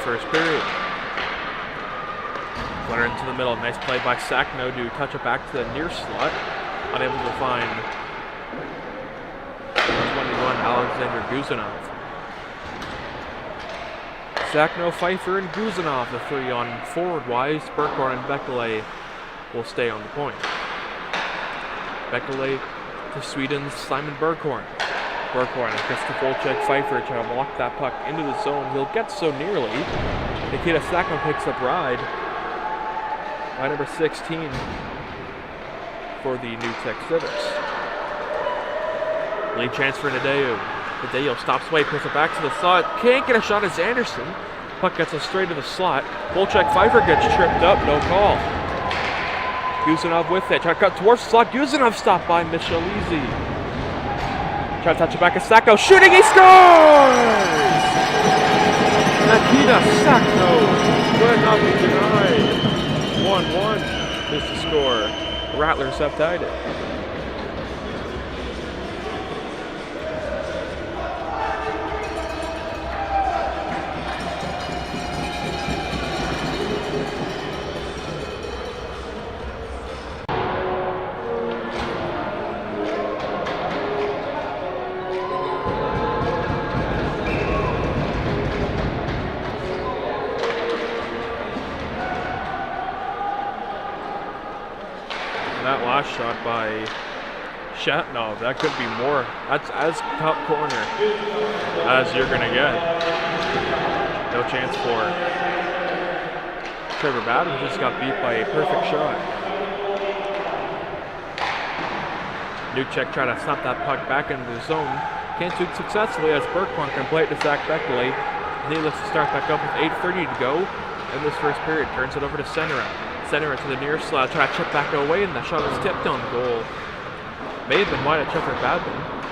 first period. Flutter into the middle. Nice play by Sakhno to touch it back to the near slot. Unable to find 21 Alexander Guzanov. Sakhno, Pfeiffer, and Guzanov, the three on forward-wise. Burkhorn and Bekele will stay on the point. Bekele to Sweden's Simon Burkhorn. Burkhorn gets to Volchek Pfeiffer trying to block that puck into the zone. He'll get so nearly. Nikita Sakhno picks up ride by number 16 for the New Tech Civics. Lead chance for Nadeo. Nadeo stops away, puts it back to the slot. Can't get a shot as Anderson. Puck gets us straight to the slot. Volchek Pfeiffer gets tripped up, no call. Guzanov with it. Try to cut towards the slot. Guzanov stopped by Michelizi. Try to touch it back at Sakhno. Shooting, he scores! Nikita Sakhno will not be denied. 1-1 is the score. Rattlers have tied it. That last shot by Shatnov, that could be more. That's as top corner as you're going to get. No chance for Trevor Batten, just got beat by a perfect shot. Nuchek trying to snap that puck back into the zone. Can't do it successfully as Burkhorn can play it to Zach Bekele. Needless to start back up with 8:30 to go in this first period. Turns it over to Senera. Center to the near slot, try to chip back away, and that shot is tipped on goal. May have been wide at Trevor Badman,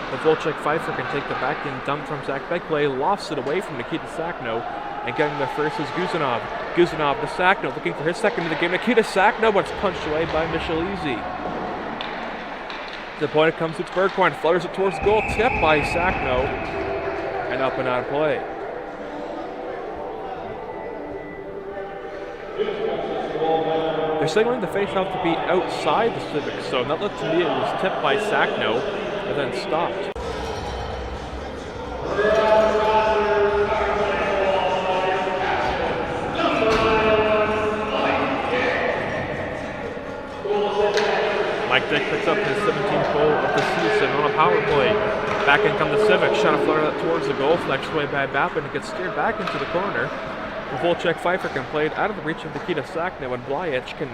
but Volchek Pfeiffer can take the backhand dump from Zach Bekele, lofts it away from Nikita Sakhno, and getting there first is Guzanov. Guzanov to Sakhno, looking for his second of the game. Nikita Sakhno, but it's punched away by Michelizi. The point it comes to Burkhorn, flutters it towards the goal, tipped by Sakhno, and up and out of play. They're signaling the faceoff to be outside the Civics, so that looked to me it was tipped by Sakhno, and then stopped. Mike Dick picks up his 17th goal of the season on a power play. Back in come the Civics, trying to flutter that towards the goal, flexed away by Bappin, and gets steered back into the corner. Volchek Pfeiffer can play it out of the reach of Nikita Sakhno, and Blyach can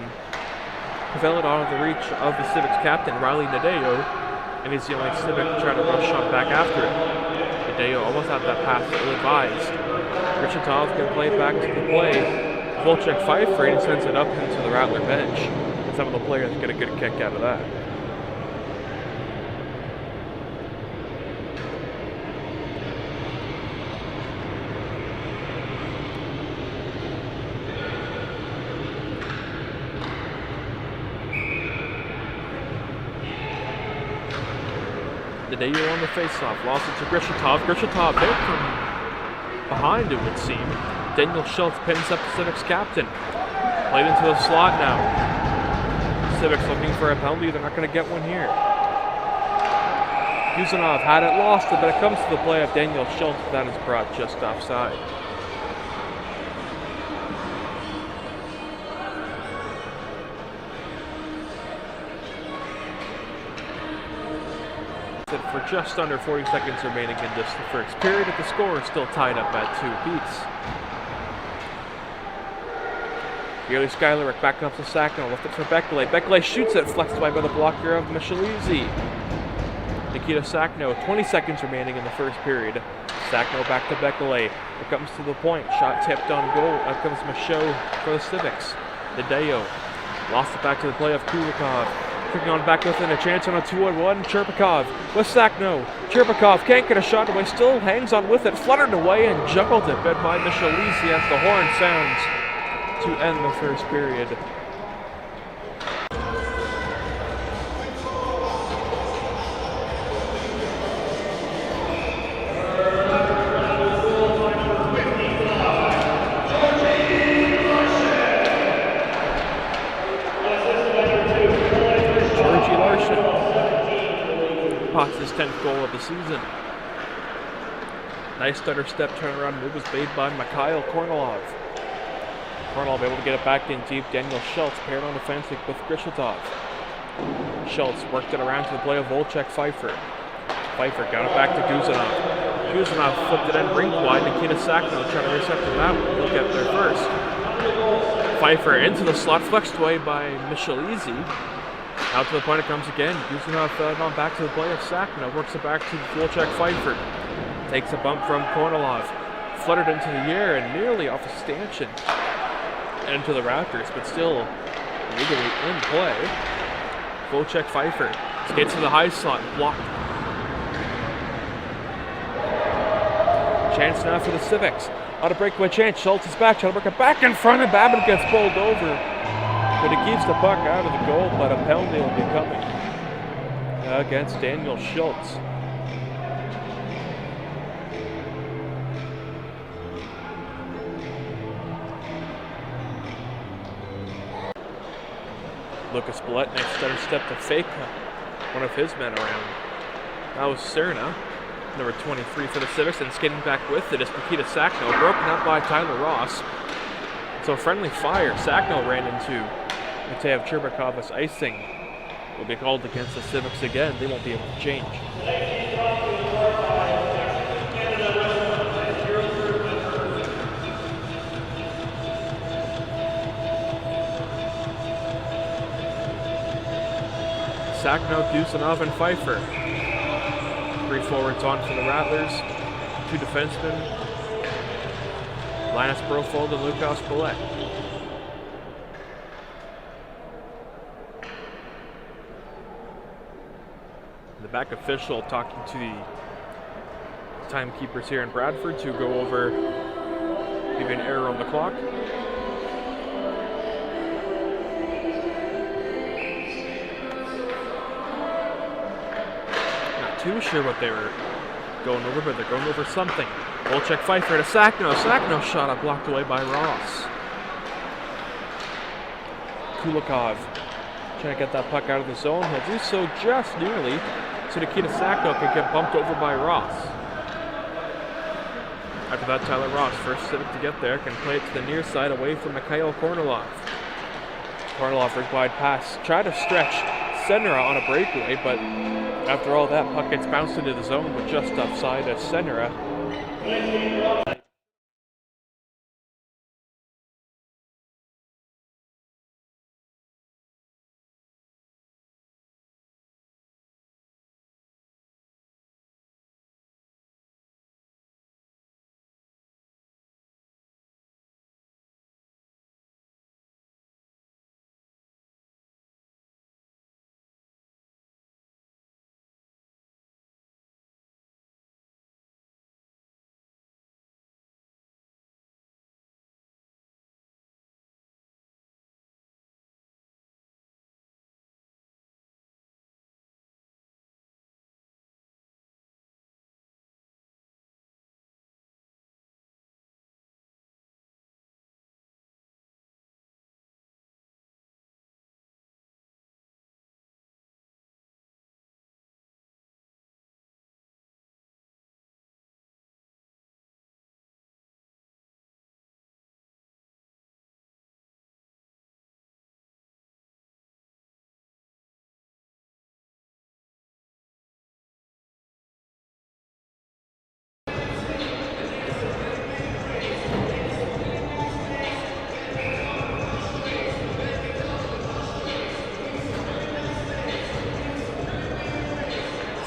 prevail it out of the reach of the Civics captain, Riley Nadeo, and he's the only Civic to try to rush shot back after it. Nadeo almost had that pass ill-advised. Richatov can play it back to the play. Volchek Pfeiffer and sends it up into the Rattler bench, and some of the players get a good kick out of that. Nadeo on the face-off, lost it to Grishatov. Grishatov hit from behind, it would seem. Daniel Schultz pins up the Civics captain. Played into the slot now. Civics looking for a penalty, they're not going to get one here. Guzanov had it, lost it, but it comes to the play of Daniel Schultz, but that is brought just offside. For just under 40 seconds remaining in this first period, but the score is still tied up at 2 apiece. Gary Skyler back up to Sakhno, left it for Bekele. Bekele shoots it, flexed by the blocker of Michelizi. Nikita Sakhno, 20 seconds remaining in the first period. Sakhno back to Bekele. It comes to the point, shot tipped on goal. Up comes Michaud for the Civics. Nadeo lost it back to the play of Kulikov. Kicking on back within a chance on a 2-on-1. Cherpakov with Sakhno. Cherpakov can't get a shot away, still hangs on with it, fluttered away and juggled it, bit by Michelizi as the horn sounds to end the first period. 10th goal of the season. Nice stutter step turnaround move was made by Mikhail Kornilov. Kornilov able to get it back in deep. Daniel Schultz paired on defensive with Grishotov. Schultz worked it around to the play of Volchek Pfeiffer. Pfeiffer got it back to Guzanov. Guzanov flipped it in rink wide. Nikita Sakhno trying to intercept that one. He'll get there first. Pfeiffer into the slot, flexed away by Michelizi. Out to the point it comes again. Guzanov on back to the play of Sakhno. Works it back to Volchek Pfeiffer. Takes a bump from Kornilov. Fluttered into the air and nearly off a stanchion into the Raptors, but still legally in play. Volchek Pfeiffer skates to the high slot and blocked. Chance now for the Civics. On a breakaway chance, Schultz is back, trying to work it back in front, and Babbitt gets pulled over. But he keeps the puck out of the goal, but a penalty will be coming against Daniel Schultz. Lucas Biletnik stutter step to fake one of his men around. That was Cerna, number 23 for the Civics, and skating back with it is Nikita Sakhno, broken up by Tyler Ross. So friendly fire. Sakhno ran into Mateev Cherbakov's icing. Will be called against the Civics again. They won't be able to change. Sakhno, Guzanov, and Pfeiffer. 3 forwards on for the Rattlers. 2 defensemen. Linus Brofold and Lukas Billet. The back official talking to the timekeepers here in Bradford to go over maybe an error on the clock. Too sure what they were going over, but they're going over something. Volchek Pfeiffer to Sakhno. Sakhno shot up, blocked away by Ross. Kulikov trying to get that puck out of the zone. He'll do so just nearly, so Nikita Sakhno can get bumped over by Ross. After that, Tyler Ross, first Civic to get there, can play it to the near side away from Mikhail Kornilov. Kornilov, rig wide pass, tried to stretch Senra on a breakaway, but after all that, puck gets bounced into the zone, but just offside as Senra.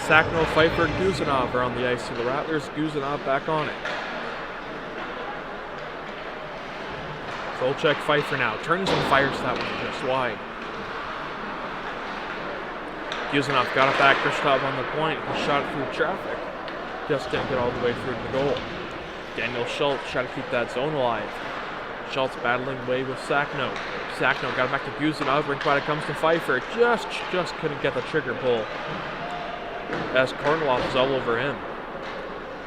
Sakhno, Pfeiffer, and Guzanov are on the ice for the Rattlers. Guzanov back on it. Volchek Pfeiffer now turns and fires that one just wide. Guzanov got it back. Kristov on the point. He shot it through traffic. Just didn't get all the way through to the goal. Daniel Schultz trying to keep that zone alive. Schultz battling away with Sakhno. Sakhno got it back to Guzanov. Rink wide it comes to Pfeiffer. Just couldn't get the trigger pull, as Kornilov was all over him.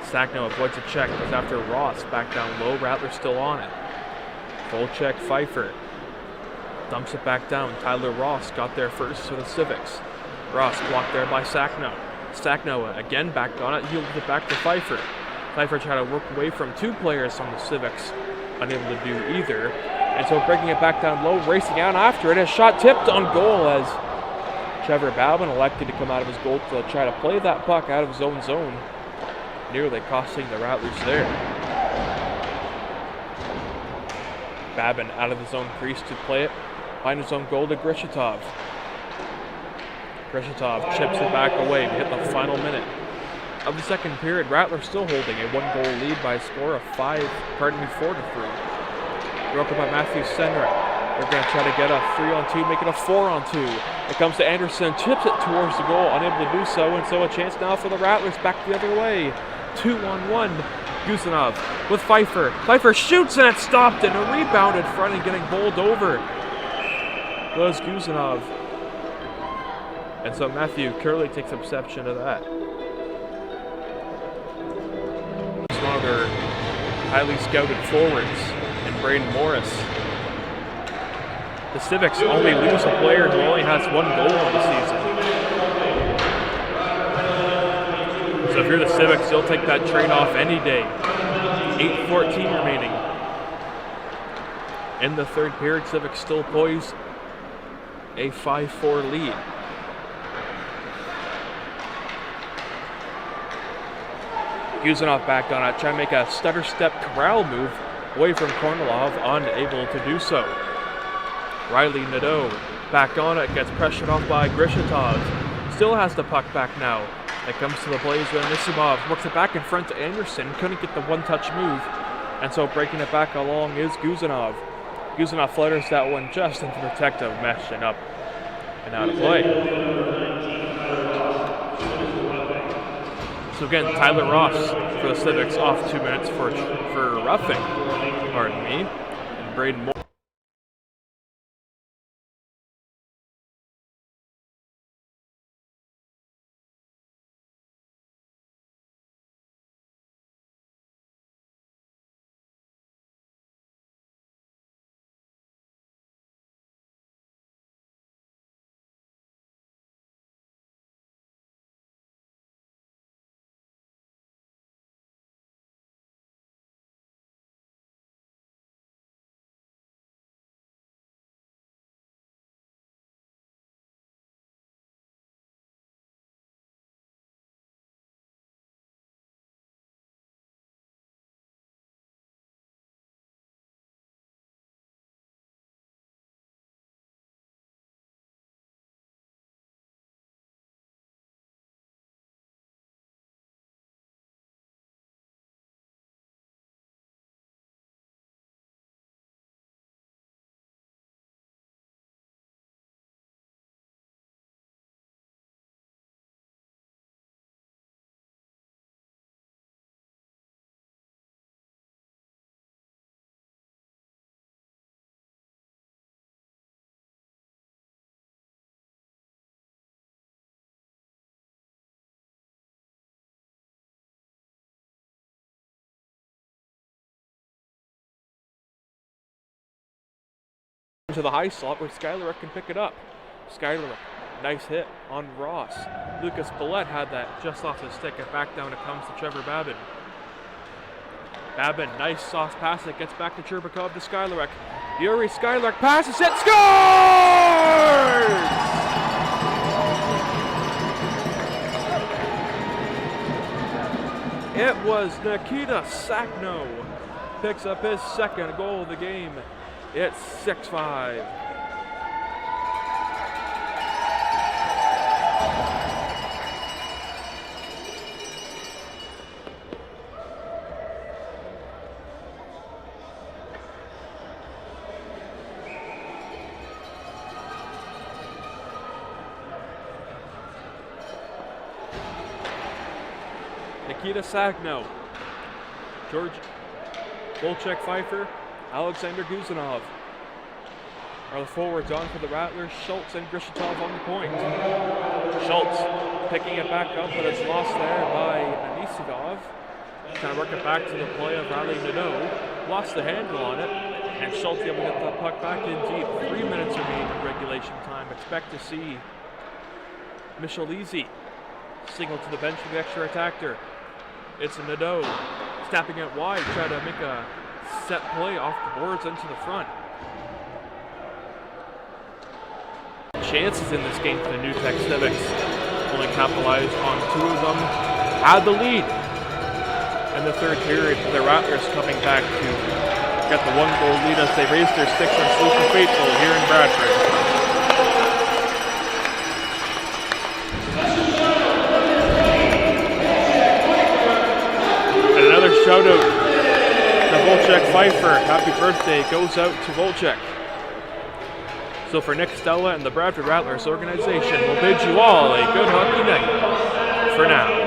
Sakhno avoids a check, goes after Ross, back down low. Rattler still on it. Volchek Pfeiffer dumps it back down. Tyler Ross got there first for the Civics. Ross blocked there by Sakhno. Sakhno again back on it, yielded it back to Pfeiffer. Pfeiffer tried to work away from 2 players on the Civics, unable to do either. And so breaking it back down low, racing out after it. A shot tipped on goal as Trevor Babin elected to come out of his goal to try to play that puck out of his own zone, nearly costing the Rattlers there. Babin out of his own crease to play it, find his own goal to Grishatov. Grishatov chips it back away. We hit the final minute of the second period. Rattlers still holding a 1-goal lead by a score of 4 to 3. Broken by Matthew Senrick. They're going to try to get a 3-on-2, make it a 4-on-2. It comes to Anderson, chips it towards the goal, unable to do so, and so a chance now for the Rattlers back the other way. 2-on-1. Guzanov with Pfeiffer. Pfeiffer shoots and it's stopped, and a rebound in front and getting bowled over was Guzanov. And so Matthew Curley takes exception to that. It's one of their highly scouted forwards in Braden Morris. The Civics only lose a player who only has 1 goal on the season. So if you're the Civics, you'll take that trade-off any day. 8:14 remaining. In the third period, Civics still poised a 5-4 lead. Guzanov back on it, trying to make a stutter step corral move away from Kornilov, unable to do so. Riley Nadeau back on it, gets pressured off by Grishatov. Still has the puck back now. It comes to the blaze when Anisimov works it back in front to Anderson, couldn't get the one-touch move, and so breaking it back along is Guzanov. Guzanov flutters that one just into protective mesh and up and out of play. So again, Tyler Ross for the Civics off 2 minutes for roughing, pardon me, and Braden Moore. To the high slot where Skyler can pick it up. Skyler, nice hit on Ross. Lucas Billette had that just off his stick, and back down it comes to Trevor Babin. Babin, nice soft pass, it gets back to Cherbakov to Skylarek. Yuri Skylarek passes it, scores! It was Nikita Sakhno, picks up his second goal of the game. It's 6-5. Nikita Sakhno, George Volchek Pfeiffer, Alexander Guzanov are the forwards on for the Rattlers. Schultz and Grishatov on the point. Schultz picking it back up, but it's lost there by Anisimov. Trying to work it back to the play of Riley Nadeau. Lost the handle on it, and Schultz able to get the puck back in deep. 3 minutes remaining in regulation time. Expect to see Michelizi Signal to the bench for the extra attacker. It's a Nadeau. Snapping it wide, trying to make a set play off the boards into the front. Chances in this game for the New Tech Civics. Only capitalized on 2 of them. Had the lead in the third period for the Rattlers coming back to get the 1-goal lead as they raised their sticks on Sleeping Faithful here in Bradford. And another shout out to Volchek Pfeiffer. Happy birthday goes out to Volchek. So for Nick Stella and the Bradford Rattlers organization, we'll bid you all a good hockey night for now.